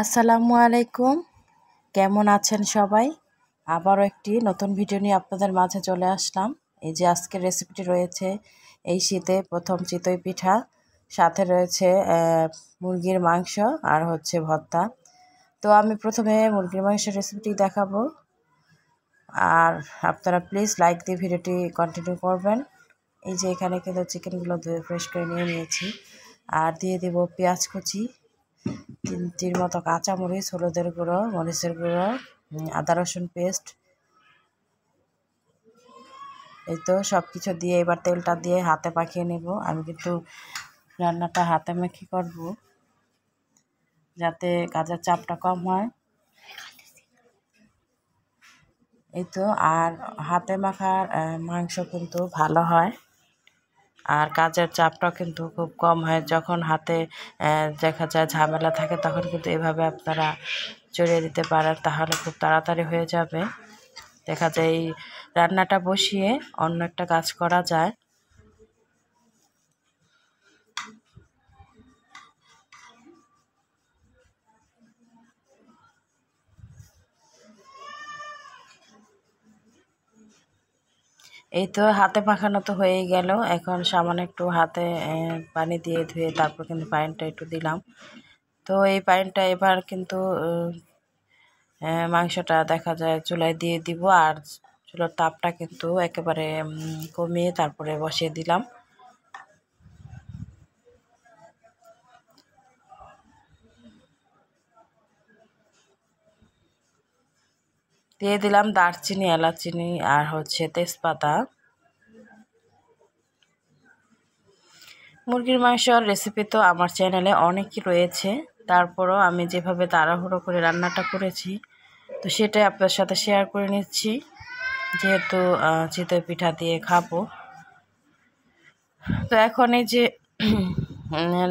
আসসালামু আলাইকুম। কেমন আছেন সবাই? আবারও একটি নতুন ভিডিও নিয়ে আপনাদের মাঝে চলে আসলাম। এই যে আজকের রেসিপিটি রয়েছে এই শীতে প্রথম চিতই পিঠা, সাথে রয়েছে মুরগির মাংস আর হচ্ছে ভর্তা। তো আমি প্রথমে মুরগির মাংসের রেসিপিটি দেখাবো, আর আপনারা প্লিজ লাইক দিয়ে ভিডিওটি কন্টিনিউ করবেন। এই যে এখানে কিন্তু চিকেনগুলো ধুয়ে ফ্রেশ করে নিয়েছি, আর দিয়ে দেব পেঁয়াজ কুচি, 3টির মতো কাঁচামরিচ, হলুদের গুঁড়ো, মরিচের গুঁড়ো, আদা রসুন পেস্ট। এই তো সব কিছু দিয়ে এবার তেলটা দিয়ে হাতে মাখিয়ে নেব। আমি কিন্তু রান্নাটা হাতে মাখিয়ে করব যাতে কাজের চাপটা কম হয়। এই তো, আর হাতে মাখার মাংস কিন্তু ভালো হয়, আর কাজের চাপটাও কিন্তু খুব কম হয়। যখন হাতে দেখা যায় ঝামেলা থাকে তখন কিন্তু এভাবে আপনারা চড়িয়ে দিতে পারেন, তাহলে খুব তাড়াতাড়ি হয়ে যাবে। দেখা যায় এই রান্নাটা বসিয়ে অন্য একটা কাজ করা যায়। এই তো হাতে মাখানো তো হয়েই গেল। এখন সামান্য একটু হাতে পানি দিয়ে ধুয়ে তারপর কিন্তু পানিটা একটু দিলাম। তো এই পানিটা এবার কিন্তু মাংসটা দেখা যায় চুলায় দিয়ে দিব, আর চুলার তাপটা কিন্তু একেবারে কমিয়ে তারপরে বসিয়ে দিলাম। দিয়ে দিলাম দারচিনি, এলাচিনি আর হচ্ছে তেজপাতা। মুরগির মাংসর রেসিপি তো আমার চ্যানেলে অনেকই রয়েছে, তারপরও আমি যেভাবে তাড়াহুড়ো করে রান্নাটা করেছি তো সেটাই আপনার সাথে শেয়ার করে নিচ্ছি, যেহেতু চিতই পিঠা দিয়ে খাবো। তো এখন এই যে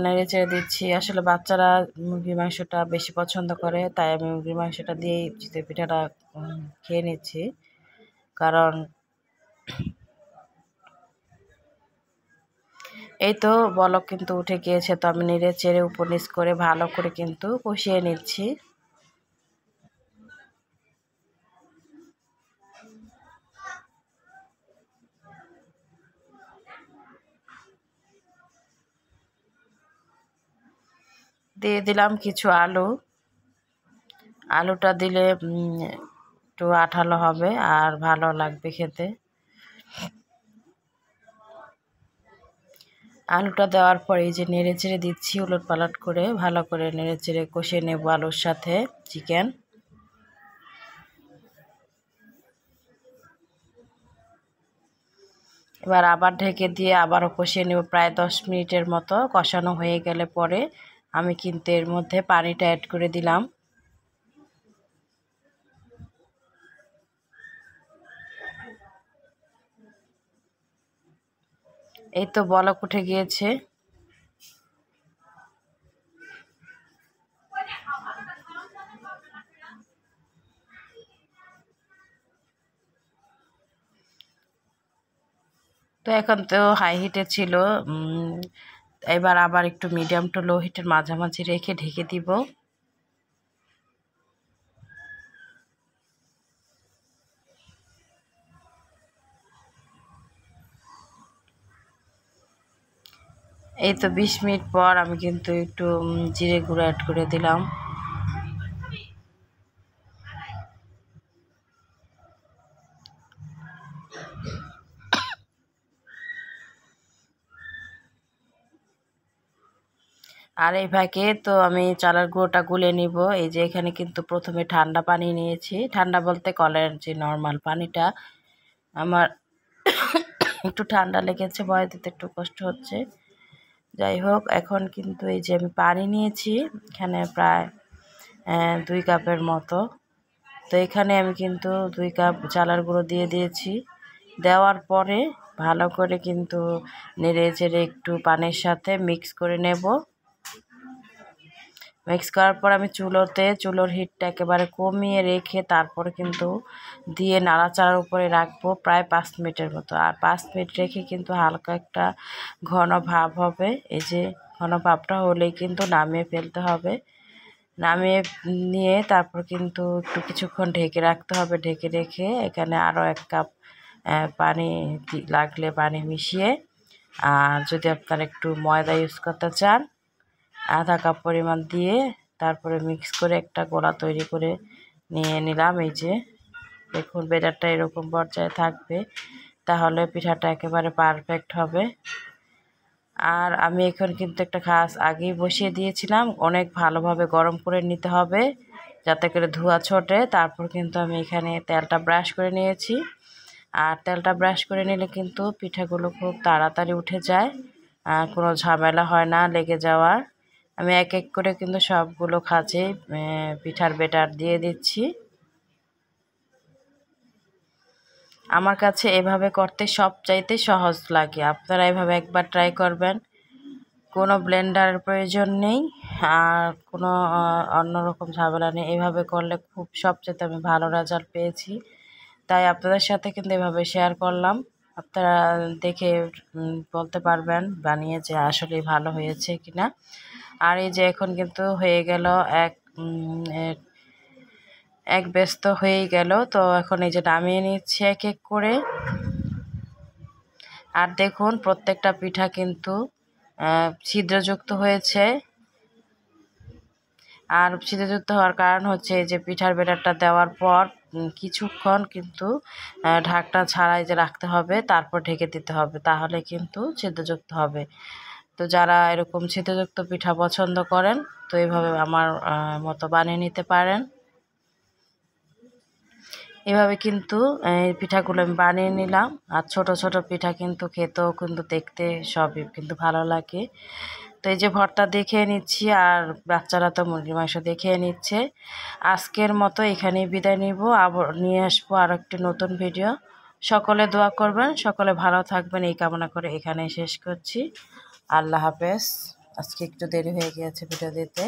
নেড়ে চেড়ে দিচ্ছি। আসলে বাচ্চারা মুরগির মাংসটা বেশি পছন্দ করে, তাই আমি মুরগির মাংসটা দিয়েই চিতই পিঠাটা খেয়ে নিচ্ছি। কারণ এই তো বলক কিন্তু উঠে গিয়েছে, তো আমি নেড়ে চেড়ে উপর নিচ করে ভালো করে কিন্তু কষিয়ে নিচ্ছি। দিয়ে দিলাম কিছু আলু। আলুটা দিলে একটু আঠালো হবে আর ভালো লাগবে খেতে। আলুটা দেওয়ার পরে এই যে নেড়ে চেড়ে দিচ্ছি উলট পালট করে, ভালো করে নেড়ে চেড়ে কষিয়ে নেব আলুর সাথে চিকেন। এবার আবার ঢেকে দিয়ে আবারও কষিয়ে নেব প্রায় 10 মিনিটের মতো। কষানো হয়ে গেলে পরে আমি কিন্তু এর মধ্যে পানিটা অ্যাড করে দিলাম। এই তো বলক উঠে গিয়েছে। তো এখন তো হাই হিটে ছিল, এবার আবার একটু মিডিয়াম টু লো হিটের মাঝামাঝি রেখে ঢেকে দিব। এই তো 20 মিনিট পর আমি কিন্তু একটু জিরে গুঁড়ো অ্যাড করে দিলাম। আর এই ফাঁকে তো আমি চালের গুঁড়োটা গুলে নিব। এই যে এখানে কিন্তু প্রথমে ঠান্ডা পানি নিয়েছি, ঠান্ডা বলতে কলের যে নর্মাল পানিটা। আমার একটু ঠান্ডা লেগেছে, ভয় দিতে একটু কষ্ট হচ্ছে। যাই হোক, এখন কিন্তু এই যে আমি পানি নিয়েছি এখানে প্রায় 2 কাপের মতো। তো এখানে আমি কিন্তু 2 কাপ চালের গুঁড়ো দিয়ে দিয়েছি। দেওয়ার পরে ভালো করে কিন্তু নেড়ে চেড়ে একটু পানির সাথে মিক্স করে নেব। মিক্স করার পর আমি চুলোর হিটটা একেবারে কমিয়ে রেখে তারপরে কিন্তু দিয়ে নাড়াচাড়ার উপরে রাখবো প্রায় 5 মিনিটের মতো। আর 5 মিনিট রেখে কিন্তু হালকা একটা ঘন ভাব হবে। এই যে ঘন ভাবটা হলেই কিন্তু নামিয়ে ফেলতে হবে। নামিয়ে নিয়ে তারপর কিন্তু একটু কিছুক্ষণ ঢেকে রাখতে হবে। ঢেকে রেখে এখানে আরও 1 কাপ পানি লাগলে পানি মিশিয়ে, আর যদি আপনারা একটু ময়দা ইউজ করতে চান 1/2 কাপ পরিমাণ দিয়ে তারপরে মিক্স করে একটা গোলা তৈরি করে নিয়ে নিলাম। এই যে দেখুন ব্যাটারটা এরকম পর্যায়ে থাকবে, তাহলে পিঠাটা একেবারে পারফেক্ট হবে। আর আমি এখন কিন্তু একটা খাস আগেই বসিয়ে দিয়েছিলাম, অনেক ভালোভাবে গরম করে নিতে হবে যাতে করে ধোঁয়া ছোটে। তারপর কিন্তু আমি এখানে তেলটা ব্রাশ করে নিয়েছি, আর তেলটা ব্রাশ করে নিলে কিন্তু পিঠাগুলো খুব তাড়াতাড়ি উঠে যায়, আর কোনো ঝামেলা হয় না লেগে যাওয়ার। আমি এক এক করে কিন্তু সবগুলো খাঁচে পিঠার ব্যাটার দিয়ে দিচ্ছি। আমার কাছে এভাবে করতে সবচাইতে সহজ লাগে, আপনারা এভাবে একবার ট্রাই করবেন। কোনো ব্লেন্ডারের প্রয়োজন নেই, আর কোনো অন্যরকম ঝামেলা নেই। এভাবে করলে খুব সবচেয়ে আমি ভালো রেজাল্ট পেয়েছি, তাই আপনাদের সাথে কিন্তু এভাবে শেয়ার করলাম। আপনারা দেখে বলতে পারবেন বানিয়ে যে আসলে ভালো হয়েছে কিনা। আর এই যে এখন কিন্তু হয়ে গেল এক ব্যস্ত হয়েই গেল। তো এখন এই যে নামিয়ে নিচ্ছি এক এক করে। আর দেখুন প্রত্যেকটা পিঠা কিন্তু ছিদ্রযুক্ত হয়েছে, আর ছিদ্রযুক্ত হওয়ার কারণ হচ্ছে যে পিঠার ব্যাটারটা দেওয়ার পর কিছুক্ষণ কিন্তু ঢাকনা ছাড়াই যে রাখতে হবে, তারপর ঢেকে দিতে হবে, তাহলে কিন্তু ছিদ্রযুক্ত হবে। তো যারা এরকম ছিদ্রযুক্ত পিঠা পছন্দ করেন তো এইভাবে আমার মতো বানিয়ে নিতে পারেন। এভাবে কিন্তু এই পিঠাগুলো আমি বানিয়ে নিলাম। আর ছোট ছোট পিঠা কিন্তু খেতেও কিন্তু দেখতে সবই কিন্তু ভালো লাগে। তো এই যে ভর্তা দেখিয়ে নিচ্ছি, আর বাচ্চারা তো মুরগির মাংস দেখিয়ে নিচ্ছে। আজকের মতো এখানেই বিদায় নিব, আবার নিয়ে আসবো আর একটি নতুন ভিডিও। সকলে দোয়া করবেন, সকলে ভালো থাকবেন এই কামনা করে এখানেই শেষ করছি। আল্লাহ হাফেজ। আজকে একটু দেরি হয়ে গিয়েছে ভিডিও দিতে।